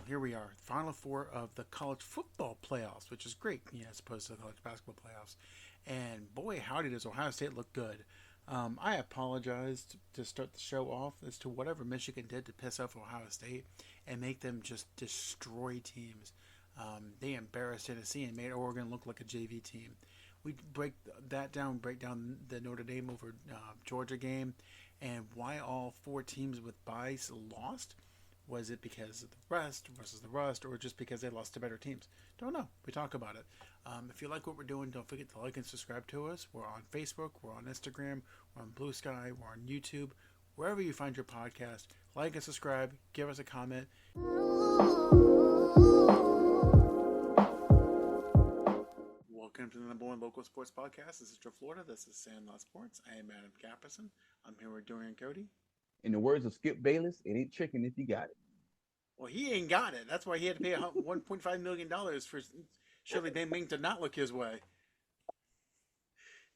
here we are, Final Four of the college football playoffs, which is great, as opposed to the college basketball playoffs. And boy, howdy, does Ohio State look good. I apologized to start the show off as to whatever Michigan did to piss off Ohio State and make them just destroy teams. They embarrassed Tennessee and made Oregon look like a JV team. We break down the Notre Dame over Georgia game, and why all four teams with byes lost. Was it because of the rest versus the rust, or just because they lost to better teams? Don't know. We talk about it. If you like what we're doing, don't forget to like and subscribe to us. We're on Facebook, we're on Instagram, we're on Blue Sky, we're on YouTube. Wherever you find your podcast, like and subscribe, give us a comment. Welcome to the number one local sports podcast. This is Joe Florida. This is Sandlot Sports. I am Adam Capperson. I'm here with Dorian Cody. In the words of Skip Bayless, it ain't chicken if you got it. Well, he ain't got it. That's why he had to pay $1.5 million for Shirley Ming to not look his way.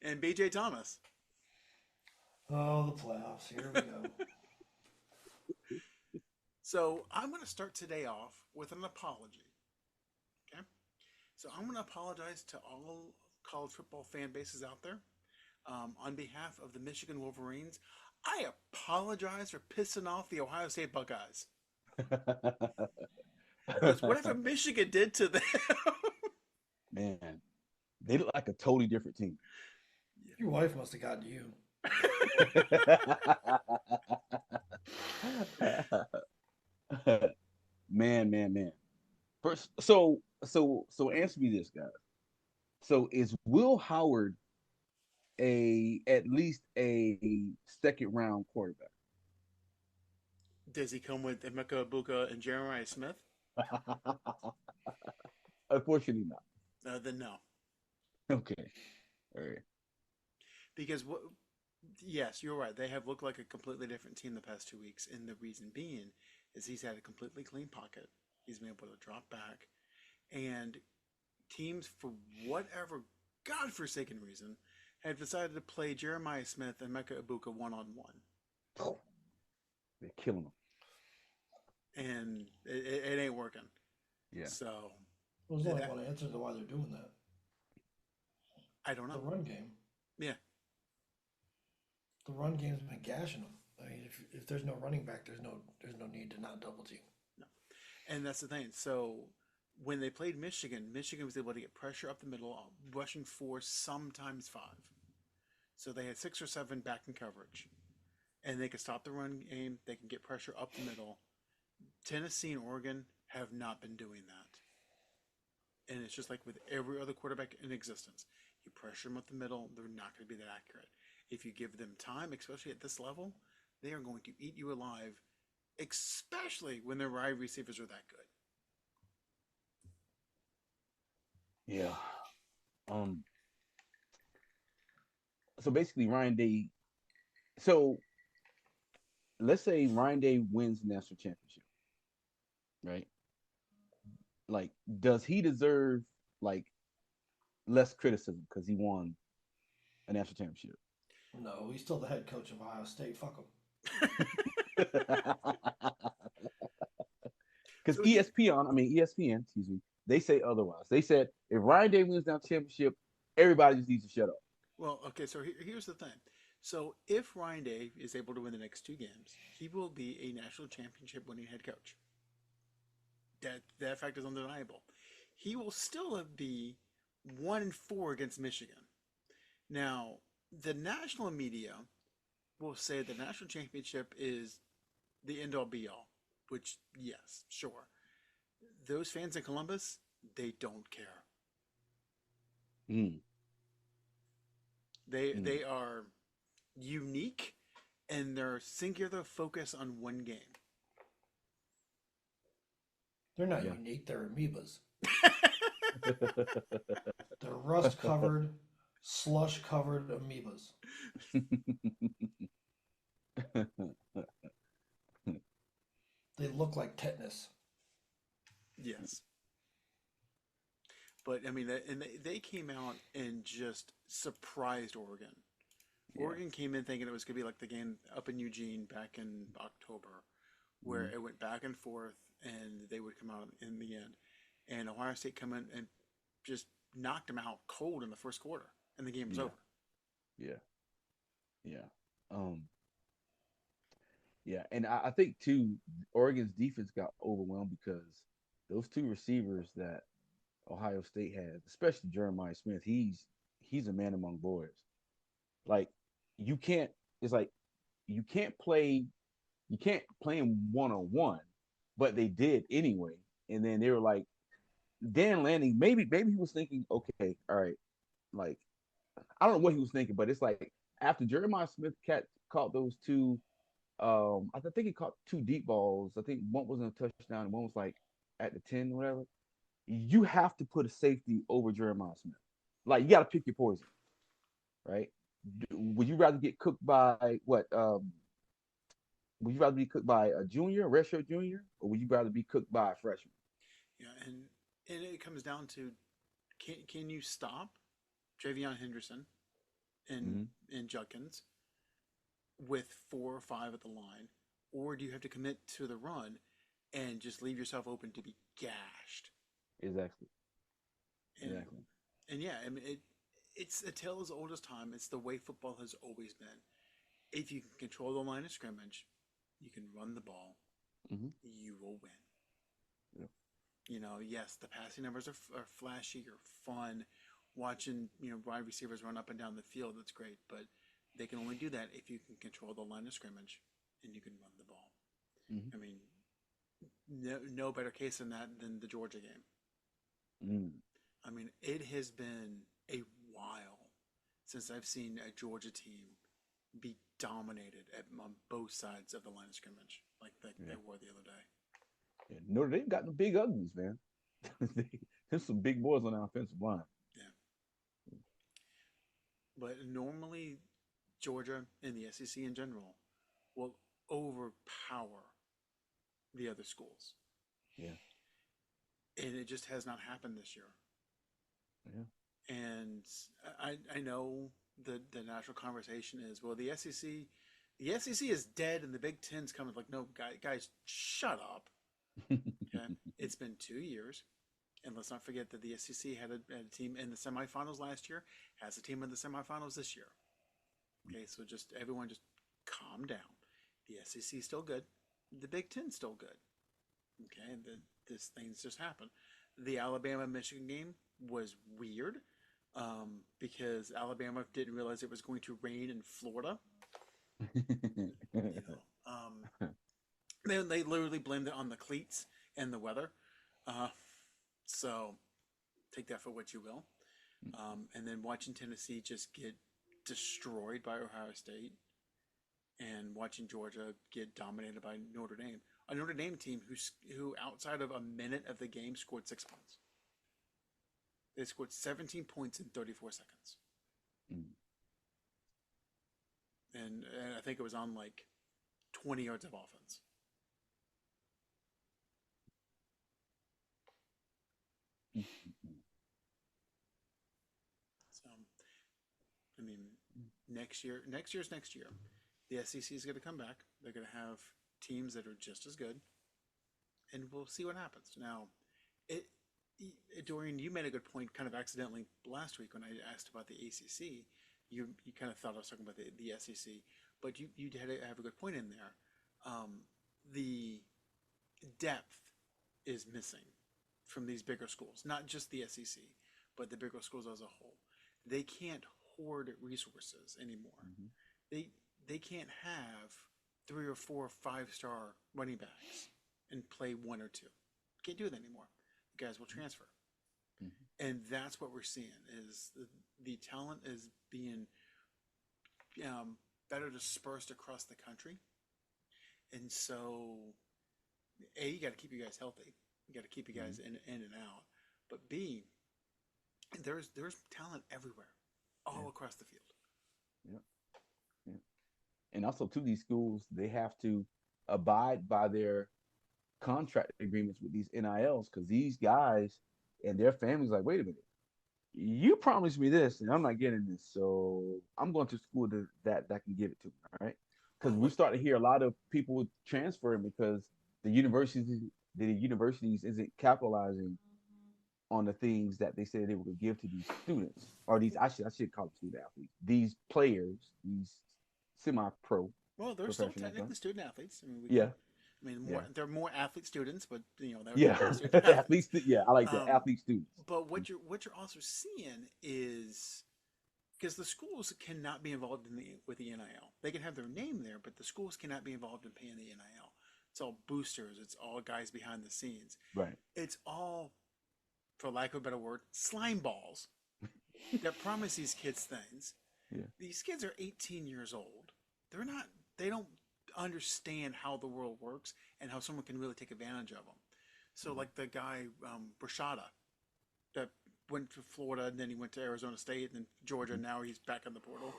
And BJ Thomas. Oh, the playoffs. Here we go. So I'm going to start today off with an apology. Okay? So I'm going to apologize to all college football fan bases out there. On behalf of the Michigan Wolverines, I apologize for pissing off the Ohio State Buckeyes. Because whatever Michigan did to them. Man, they look like a totally different team. Your wife must have gotten you. Man. First, so answer me this, guys. So is Will Howard at least a second round quarterback? Does he come with Emeka Ibuka and Jeremiah Smith? Unfortunately not. Then no. Okay. All right. Because yes, you're right. They have looked like a completely different team the past 2 weeks, and the reason being is he's had a completely clean pocket. He's been able to drop back, and teams, for whatever godforsaken reason, have decided to play Jeremiah Smith and Emeka Ibuka one-on-one. Oh, they're killing them. And it ain't working. Yeah. So There's only one answer to why they're doing that. I don't know. The run game. Yeah. The run game's been gashing them. I mean, if there's no running back, there's no need to not double team. No. And that's the thing. So when they played Michigan was able to get pressure up the middle, rushing 4, sometimes 5. So they had 6 or 7 back in coverage. And they could stop the run game. They can get pressure up the middle. Tennessee and Oregon have not been doing that. And it's just like with every other quarterback in existence. You pressure them up the middle, they're not going to be that accurate. If you give them time, especially at this level, they are going to eat you alive, especially when their wide receivers are that good. Yeah. So basically, Ryan Day. So let's say Ryan Day wins the national championship, right? Like, does he deserve less criticism because he won a national championship? No, he's still the head coach of Ohio State. Fuck him. Because ESPN, excuse me, they say otherwise. They said if Ryan Day wins that championship, everybody just needs to shut up. Well, okay, so here's the thing. So if Ryan Day is able to win the next 2 games, he will be a national championship winning head coach. That fact is undeniable. He will still be 1-4 against Michigan. Now, the national media will say the national championship is the end-all be-all, which, yes, sure. Those fans in Columbus, they don't care. They are unique, and they're singular focus on one game. They're not unique. They're amoebas. They're rust-covered, slush-covered amoebas. They look like tetanus. Yes. But, I mean, they came out and just surprised Oregon. Yeah. Oregon came in thinking it was going to be like the game up in Eugene back in October, where it went back and forth, and they would come out in the end. And Ohio State come in and just knocked them out cold in the first quarter, and the game was Yeah, over. yeah, yeah. Um, yeah, and I think too, Oregon's defense got overwhelmed because those two receivers that Ohio State has, especially Jeremiah Smith, he's a man among boys. Like you can't, it's like you can't play you can't play him one on one, but they did anyway. And then they were like, Dan Lanning, maybe he was thinking, okay, all right, like I don't know what he was thinking, but it's like after Jeremiah Smith caught those two, I think he caught two deep balls. I think one was in a touchdown and one was like at the 10 or whatever. You have to put a safety over Jeremiah Smith. Like you got to pick your poison, right? Would you rather get cooked by what? Would you rather be cooked by a junior, a redshirt junior, or would you rather be cooked by a freshman? Yeah, and it comes down to can you stop Javion Henderson and Mm-hmm. and Judkins with 4 or 5 at the line, or do you have to commit to the run and just leave yourself open to be gashed? Exactly. And Exactly. and yeah, I mean it's a tale as old as time. It's the way football has always been. If you can control the line of scrimmage, you can run the ball, Mm-hmm. you will win. Yeah. Yes, the passing numbers are flashy or fun. Watching, wide receivers run up and down the field, that's great. But they can only do that if you can control the line of scrimmage and you can run the ball. Mm-hmm. I mean, no better case than that than the Georgia game. Mm. I mean, it has been a while since I've seen a Georgia team be dominated on both sides of the line of scrimmage like they Yeah. were the other day. Yeah. Notre Dame got the big uglies, man. There's some big boys on the offensive line. Yeah. But normally, Georgia and the SEC in general will overpower the other schools. Yeah. And it just has not happened this year. Yeah. And I know the natural conversation is, well, the SEC is dead and the Big Ten's coming. Like, no, guys, shut up. Okay. It's been 2 years. And let's not forget that the SEC had a team in the semifinals last year, has a team in the semifinals this year. Okay, so just everyone just calm down. The SEC is still good. The Big Ten's still good. Okay, this things just happen. The Alabama Michigan game was weird because Alabama didn't realize it was going to rain in Florida. You know, they literally blamed it on the cleats and the weather. Uh, so take that for what you will. And then watching Tennessee just get destroyed by Ohio State and watching Georgia get dominated by Notre Dame. A Notre Dame team who outside of a minute of the game scored 6 points. They scored 17 points in 34 seconds, Mm. and I think it was on like 20 yards of offense. Mm. Mm. So I mean, next year's next year. The SEC is going to come back. They're going to have teams that are just as good, and we'll see what happens. Now, it Dorian, you made a good point, kind of accidentally last week when I asked about the ACC. You kind of thought I was talking about the SEC, but you had have a good point in there. The depth is missing from these bigger schools, not just the SEC, but the bigger schools as a whole. They can't hoard resources anymore. Mhm. They they can't have 3 or 4 5-star running backs and play 1 or 2. Can't do that anymore. The guys will transfer, Mhm. and that's what we're seeing is the talent is being better dispersed across the country, and so you got to keep you guys healthy. You got to keep you Mhm. guys in and out. But B, there's talent everywhere, Yeah. all across the field. Yeah. Yeah. And also, to these schools, they have to abide by their contract agreements with these NILs because these guys and their families like, wait a minute, you promised me this and I'm not getting this, so I'm going to school that can give it to me, all right? Because Well, we what start to hear a lot of people transferring because the universities the universities isn't capitalizing on the things that they said they were going to give to these students or these I should call them student athletes, these players, these semi-pro Well, they're still professionals, right? technically student athletes. I mean, we can. Yeah, I mean, more yeah, they're more athlete students, but they're yeah. technically student athletes. Athletes, yeah, I like that. Um, Athlete students. but what you're also seeing is because the schools cannot be involved with the NIL. They can have their name there, but the schools cannot be involved in paying the NIL. It's all boosters. It's all guys behind the scenes. Right. It's all, for lack of a better word, slime balls that promise these kids things. Yeah. These kids are 18 years old. They're not. They don't understand how the world works and how someone can really take advantage of them. So, like the guy Brashada that went to Florida and then he went to Arizona State and then Georgia. Mhm. And now he's back in the portal.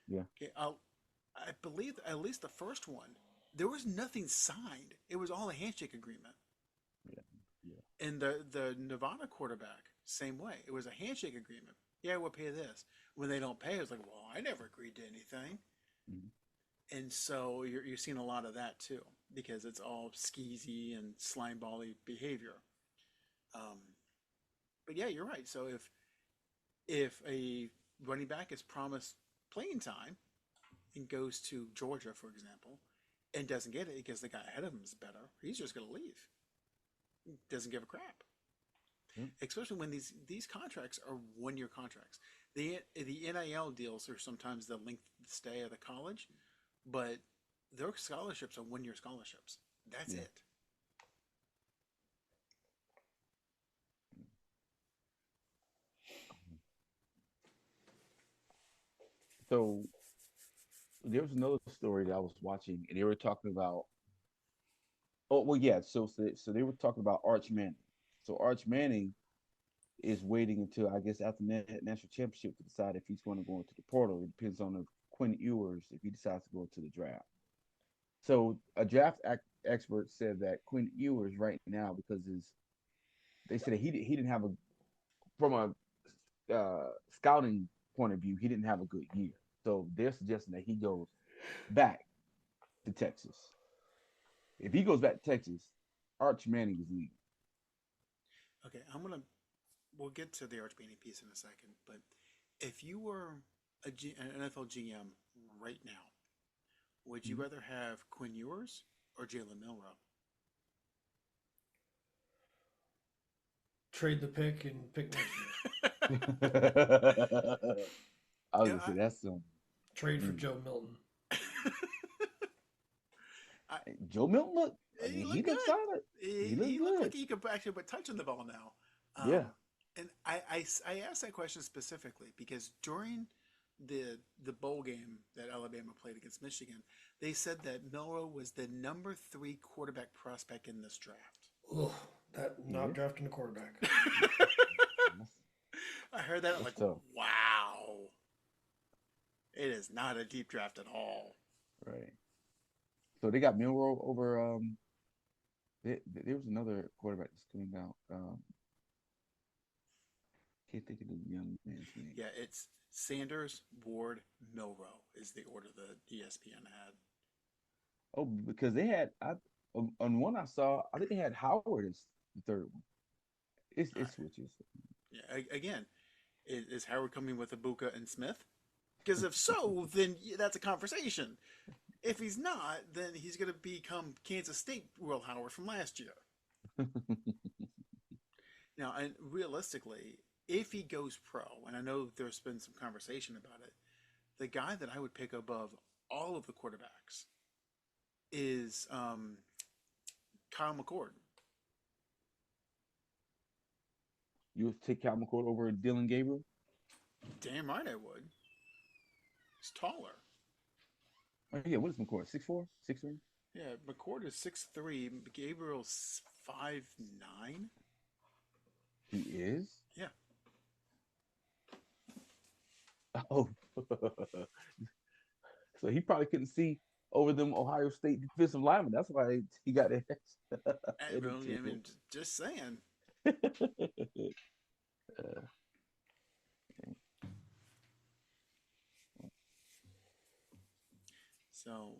Yeah. Okay, I believe at least the first one, there was nothing signed. It was all a handshake agreement. Yeah. Yeah. And the Nevada quarterback, same way. It was a handshake agreement. Yeah, we'll pay this. When they don't pay, it's like, well, I never agreed to anything. Mhm. And so you're seeing a lot of that too, because it's all skeezy and slime bally behavior. Um, but yeah, you're right. So if a running back is promised playing time and goes to Georgia, for example, and doesn't get it because the guy ahead of him is better, he's just going to leave. Doesn't give a crap. Mhm. Especially when these contracts are 1 year contracts. The NIL deals are sometimes the length of stay of the college, but their scholarships are 1 year scholarships. That's Yeah. it. So there was another story that I was watching, and they were talking about. Oh well, yeah. So they were talking about Arch Manning. So Arch Manning is waiting until I guess after national championship to decide if he's going to go into the portal. It depends on if Quinn Ewers if he decides to go into the draft. So a expert said that Quinn Ewers right now because his they said that he didn't have a from a scouting point of view he didn't have a good year. So they're suggesting that he goes back to Texas. If he goes back to Texas, Arch Manning is leaving. Okay, we'll get to the Arch Manning piece in a second, but if you were an NFL GM right now, would you Mhm. rather have Quinn Ewers or Jalen Milrow? Trade the pick and pick next year. I was Yeah, gonna say that's Trade for mm. Joe Milton. I, Joe Milton look. I he mean, he looked looks good. solid. He looks He looked good. like he could actually put touch on the ball now. Yeah. And I asked that question specifically because during the bowl game that Alabama played against Michigan, they said that Milrow was the number 3 quarterback prospect in this draft. Ugh, that He not is. drafting a quarterback. That's, I heard that. I'm that's like, tough. wow, it is not a deep draft at all. Right. So they got Milrow over. There was another quarterback that's coming out. Can't think of the young man's name. Yeah, it's Sanders, Ward, Milrow is the order the ESPN had. Oh, because they had on one I saw. I think they had Howard as the third one. Uh, It switches. yeah, again, is Howard coming with Ibuka and Smith? Because if so, then that's a conversation. If he's not, then he's going to become Kansas State Will Howard from last year. Now, and realistically, if he goes pro, and I know there's been some conversation about it, the guy that I would pick above all of the quarterbacks is Kyle McCord. You would take Cal McCord over Dylan Gabriel. Damn right I would. He's taller. Oh yeah, what is McCord? 6'4", 6'3"? Yeah, McCord is 6'3". Gabriel's 5'9". He is. Yeah, Oh, so he probably couldn't see over them Ohio State defensive linemen. That's why he got his head well, I tickled. mean, just saying. So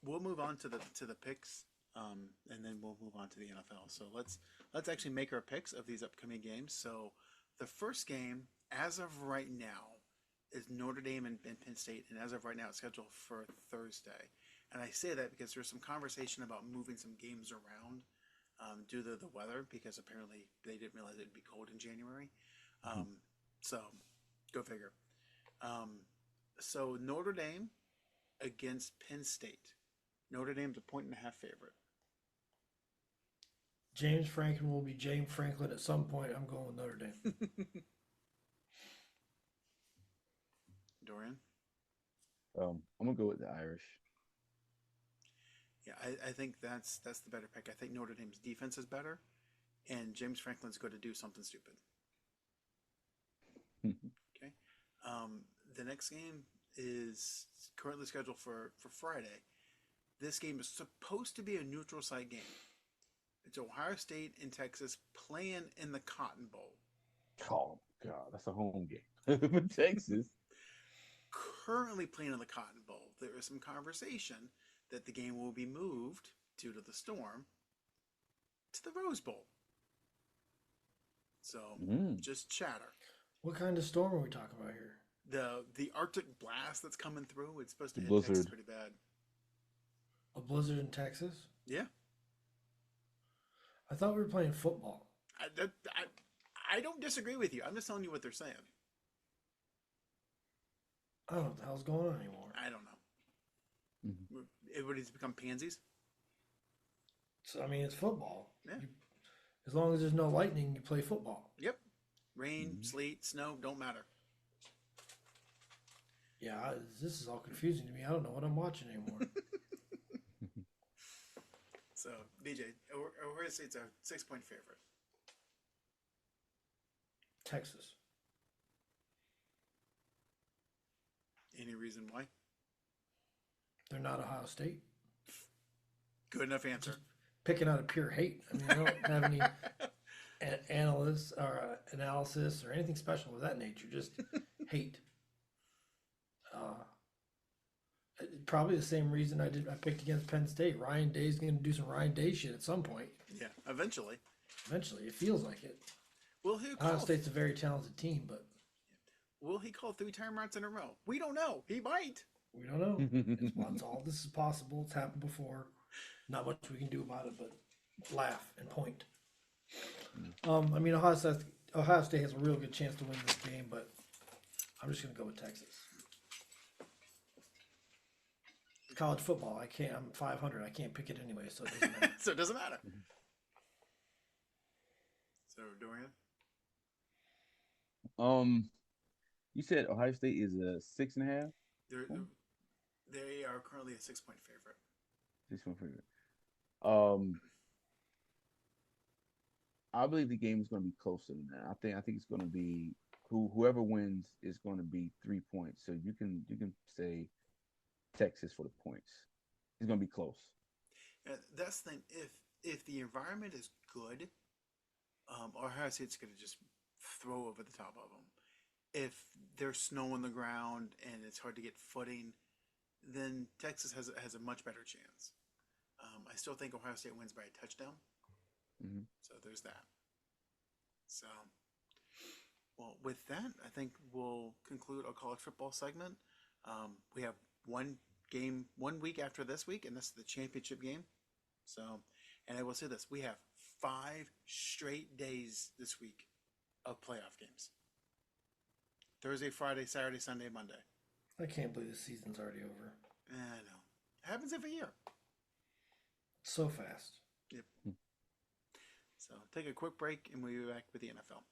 we'll move on to the picks. and then we'll move on to the NFL. So let's actually make our picks of these upcoming games. So the first game, as of right now, is Notre Dame and Penn State, and as of right now, it's scheduled for Thursday. And I say that because there's some conversation about moving some games around due to the weather, because apparently they didn't realize it'd be cold in January. So go figure. So Notre Dame against Penn State. Notre Dame's a 1.5 favorite. James Franklin will be James Franklin at some point. I'm going with Notre Dame. Dorian? I'm gonna go with the Irish. Yeah, I think that's the better pick. I think Notre Dame's defense is better, and James Franklin's going to do something stupid. Okay. The next game is currently scheduled for Friday. This game is supposed to be a neutral site game. It's Ohio State and Texas playing in the Cotton Bowl. Oh God, that's a home game for Texas. Currently playing in the Cotton Bowl. There is some conversation that the game will be moved due to the storm to the Rose Bowl. So just chatter. What kind of storm are we talking about here? The Arctic blast that's coming through, it's supposed to The hit Texas blizzard. pretty bad. A blizzard in Texas? Yeah. I thought we were playing football. I don't disagree with you. I'm just telling you what they're saying. I don't know what the hell's going on anymore. I don't know. Everybody's become pansies. So, I mean, it's football. Yeah. As long as there's no lightning, you play football. Yep. Rain, sleet, snow, don't matter. Yeah, this is all confusing to me. I don't know what I'm watching anymore. So, BJ, Ohio State's a 6-point favorite. Texas. Any reason why? They're not Ohio State. Good enough answer. Just picking out of pure hate. I mean, I don't have any analysis or analysis or anything special of that nature. Just hate. Probably the same reason I picked against Penn State. Ryan Day's going to do some Ryan Day shit at some point. Yeah, eventually. Eventually, it feels like it. Will he Ohio State's a very talented team, but will he call 3 timeouts in a row? We don't know. He might. we don't know. It's all this is possible. It's happened before. Not much we can do about it, but laugh and point. I mean, Ohio State has a real good chance to win this game, but I'm just going to go with Texas. College football, I can't. I'm 500. I can't pick it anyway, so it doesn't matter. So it doesn't matter. So Dorian, You said Ohio State is a 6.5. they are currently a 6-point favorite. 6-point favorite. I believe the game is going to be closer than that. I think it's going to be whoever wins is going to be 3 points. So you can say Texas for the points. It's going to be close. That's the thing. If the environment is good, Ohio State's going to just throw over the top of them. If there's snow on the ground and it's hard to get footing, then Texas has a much better chance. I still think Ohio State wins by a touchdown. So there's that. So, well, with that, I think we'll conclude our college football segment. We have one game 1 week after this week, and this is the championship game. So, and I will say this: we have 5 straight days this week of playoff games. Thursday, Friday, Saturday, Sunday, Monday. I can't believe the season's already over. I know. It happens every year. So fast. Yep. So take a quick break, and we'll be back with the NFL.